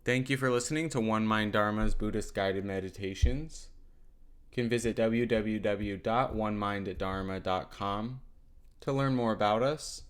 Thank you for listening to One Mind Dharma's Buddhist Guided Meditations. You can visit www.onemindedharma.com to learn more about us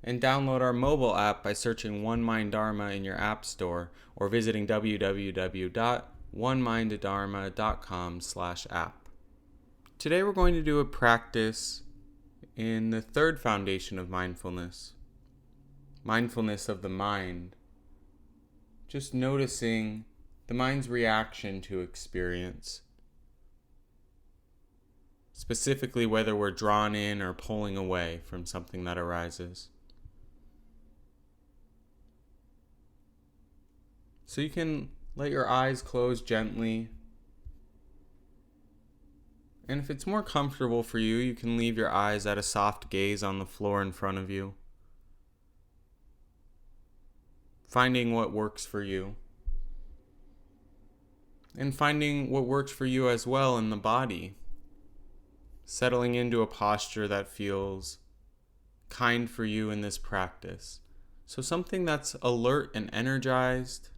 and download our mobile app by searching One Mind Dharma in your app store or visiting www.onemindedharma.com/app. Today we're going to do a practice in the third foundation of mindfulness, mindfulness of the mind. Just noticing the mind's reaction to experience, specifically whether we're drawn in or pulling away from something that arises. So you can let your eyes close gently. And if it's more comfortable for you, you can leave your eyes at a soft gaze on the floor in front of you, finding what works for you. And finding what works for you as well in the body. Settling into a posture that feels kind for you in this practice. So something that's alert and energized,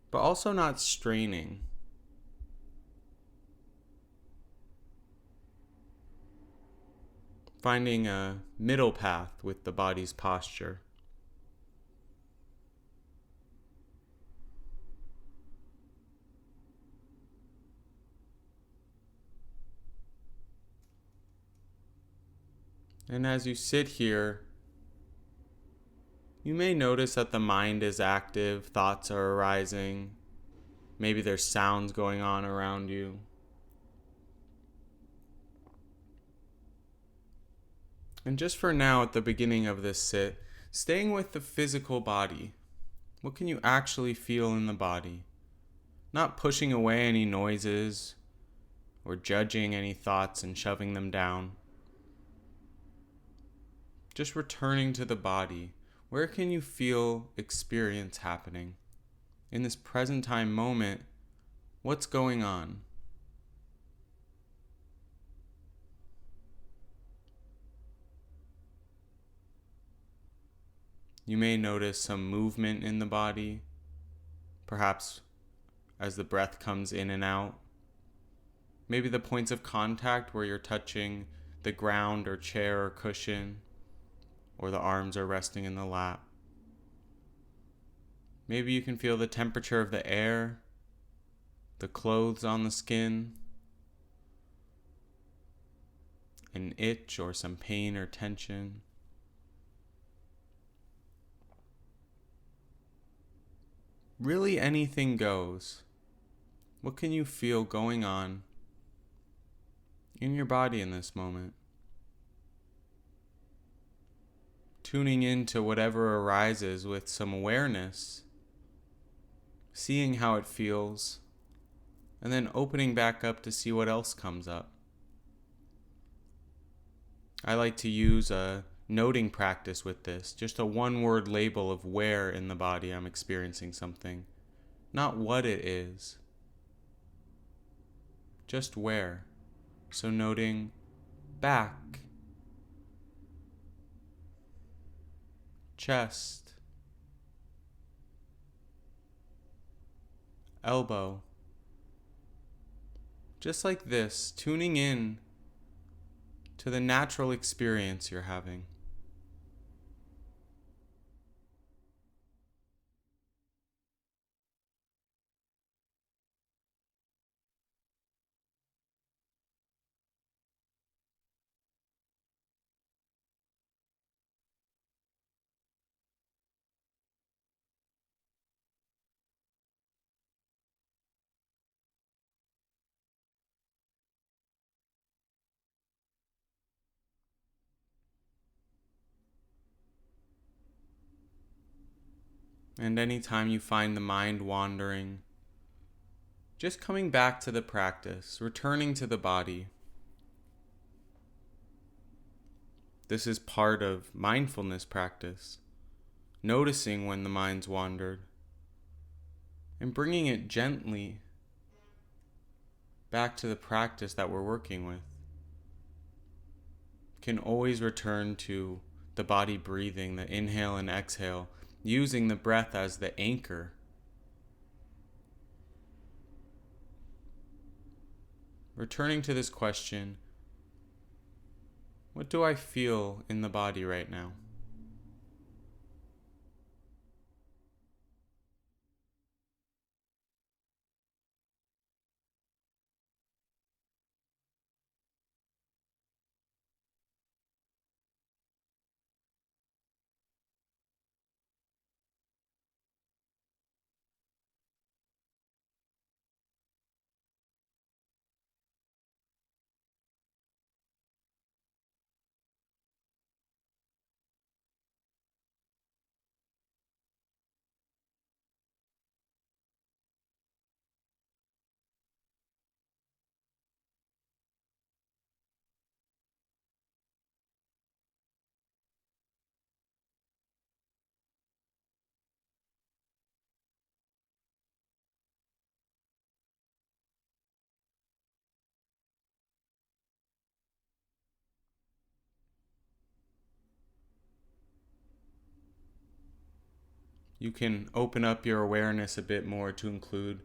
but also not straining. Finding a middle path with the body's posture. And as you sit here, you may notice that the mind is active, thoughts are arising, maybe there's sounds going on around you. And just for now, at the beginning of this sit, staying with the physical body. What can you actually feel in the body? Not pushing away any noises or judging any thoughts and shoving them down. Just returning to the body. Where can you feel experience happening? In this present time moment, what's going on? You may notice some movement in the body, perhaps as the breath comes in and out. Maybe the points of contact where you're touching the ground or chair or cushion, or the arms are resting in the lap. Maybe you can feel the temperature of the air, the clothes on the skin, an itch or some pain or tension. Really anything goes. What can you feel going on in your body in this moment? Tuning into whatever arises with some awareness, seeing how it feels, and then opening back up to see what else comes up. I like to use a noting practice with this, just a one-word label of where in the body I'm experiencing something, not what it is, just where. So noting back, chest, elbow. Just like this, tuning in to the natural experience you're having. And anytime you find the mind wandering, just coming back to the practice, returning to the body. This is part of mindfulness practice, noticing when the mind's wandered, and bringing it gently back to the practice that we're working with. Can always return to the body breathing, the inhale and exhale, using the breath as the anchor returning to this question, what do I feel in the body right now? You can open up your awareness a bit more to include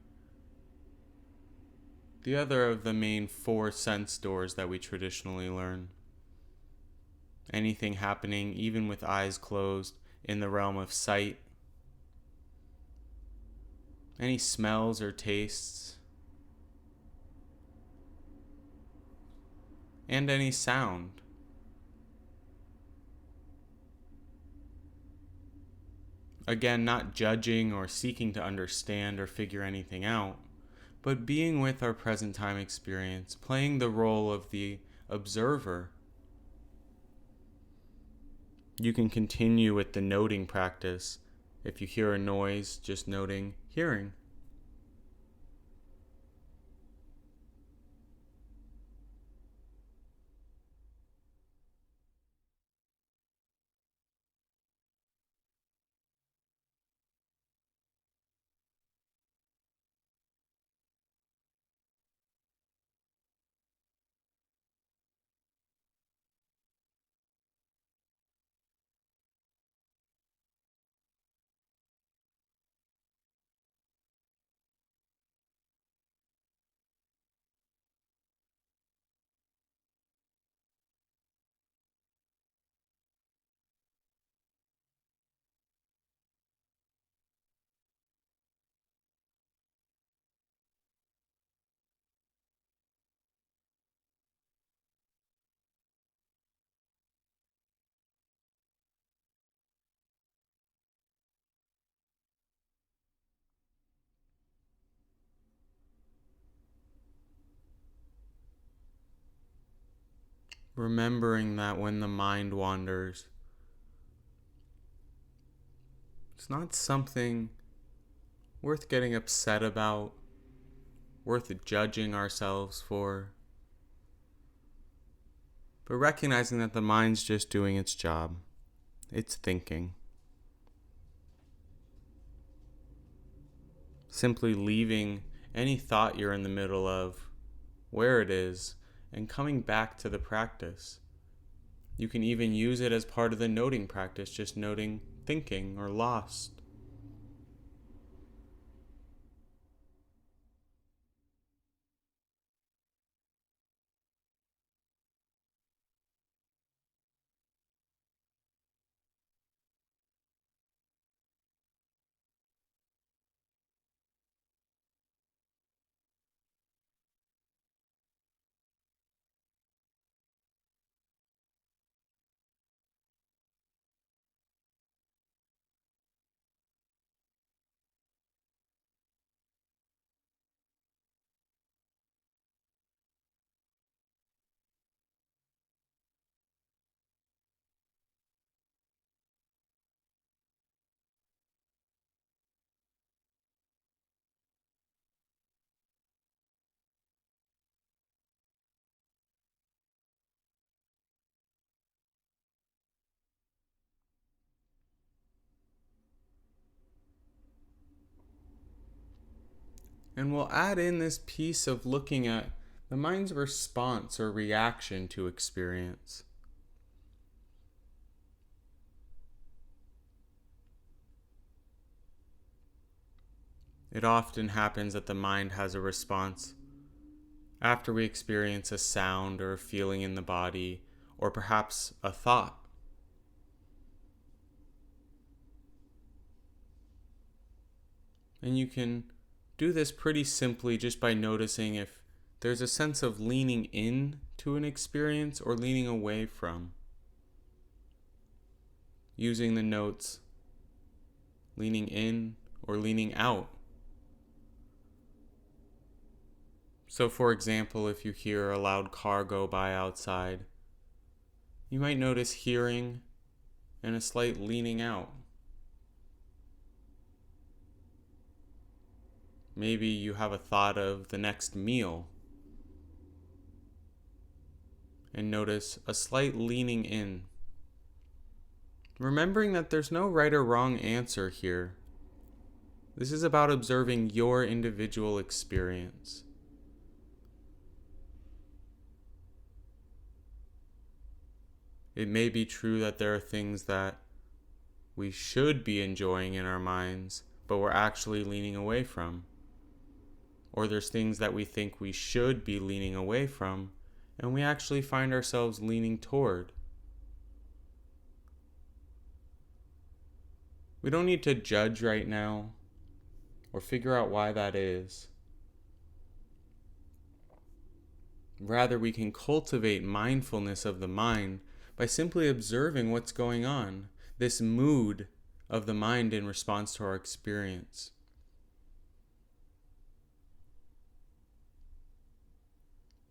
the other of the main four sense doors that we traditionally learn. Anything happening, even with eyes closed, in the realm of sight, any smells or tastes, and any sound. Again, not judging or seeking to understand or figure anything out, but being with our present time experience, playing the role of the observer. You can continue with the noting practice. If you hear a noise, just noting hearing. Remembering that when the mind wanders, it's not something worth getting upset about, worth judging ourselves for, but recognizing that the mind's just doing its job. It's thinking. Simply leaving any thought you're in the middle of where it is and coming back to the practice. You can even use it as part of the noting practice, just noting thinking or lost. And we'll add in this piece of looking at the mind's response or reaction to experience. It often happens that the mind has a response after we experience a sound or a feeling in the body, or perhaps a thought. And you can do this pretty simply just by noticing if there's a sense of leaning in to an experience or leaning away from. Using the notes leaning in or leaning out. So for example, if you hear a loud car go by outside, you might notice hearing and a slight leaning out. Maybe you have a thought of the next meal and notice a slight leaning in. Remembering that there's no right or wrong answer here. This is about observing your individual experience. It may be true that there are things that we should be enjoying in our minds, but we're actually leaning away from. Or there's things that we think we should be leaning away from, and we actually find ourselves leaning toward. We don't need to judge right now or figure out why that is. Rather, we can cultivate mindfulness of the mind by simply observing what's going on, this mood of the mind in response to our experience.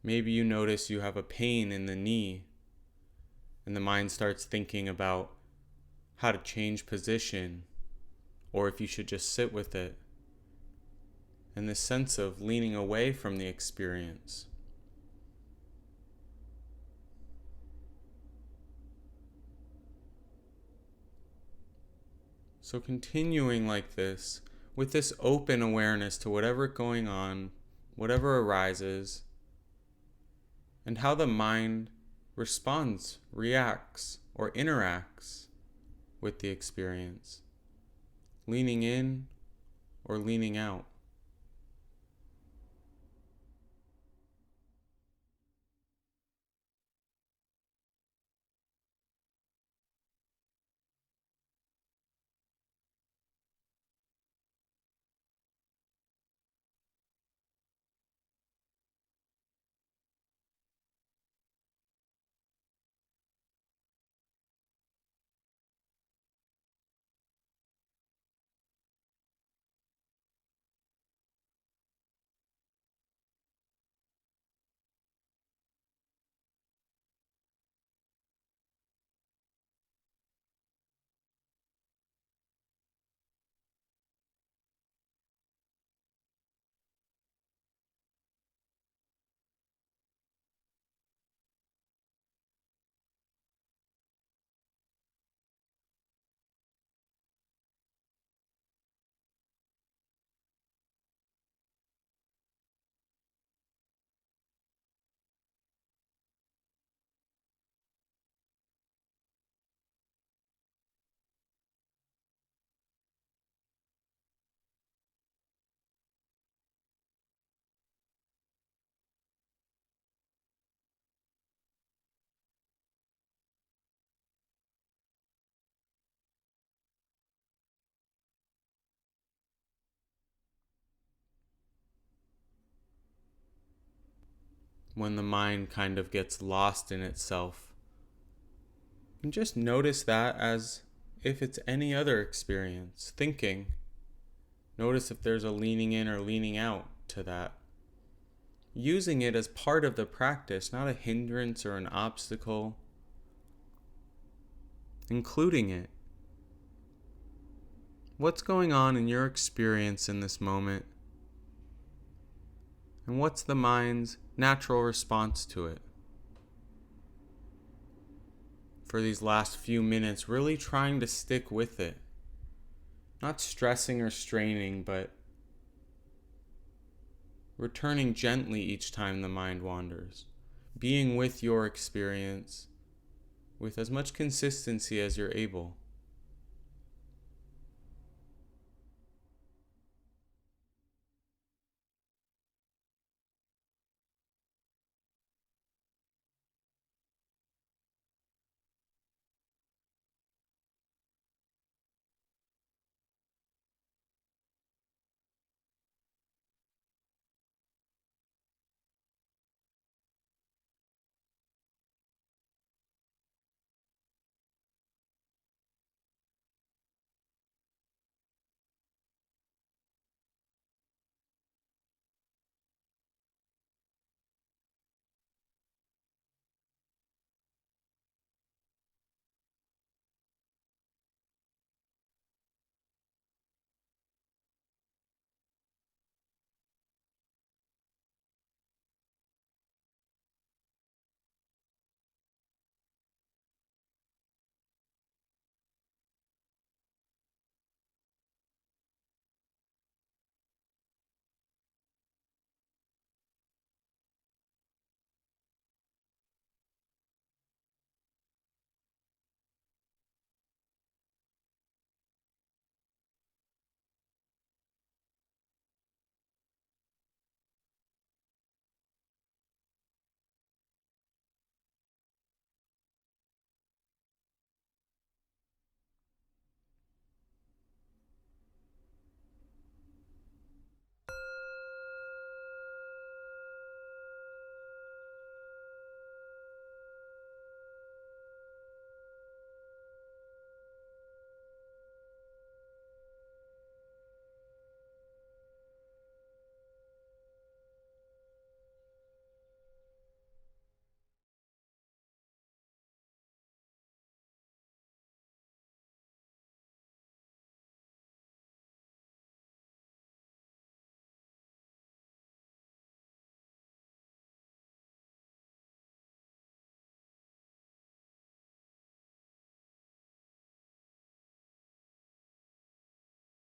Maybe you notice you have a pain in the knee, and the mind starts thinking about how to change position, or if you should just sit with it, and this sense of leaning away from the experience. So continuing like this, with this open awareness to whatever going on, whatever arises, and how the mind responds, reacts, or interacts with the experience, leaning in or leaning out. When the mind kind of gets lost in itself, and just notice that as if it's any other experience, thinking. Notice if there's a leaning in or leaning out to that. Using it as part of the practice, not a hindrance or an obstacle. Including it. What's going on in your experience in this moment? And what's the mind's natural response to it? For these last few minutes, really trying to stick with it. Not stressing or straining, but returning gently each time the mind wanders. Being with your experience with as much consistency as you're able.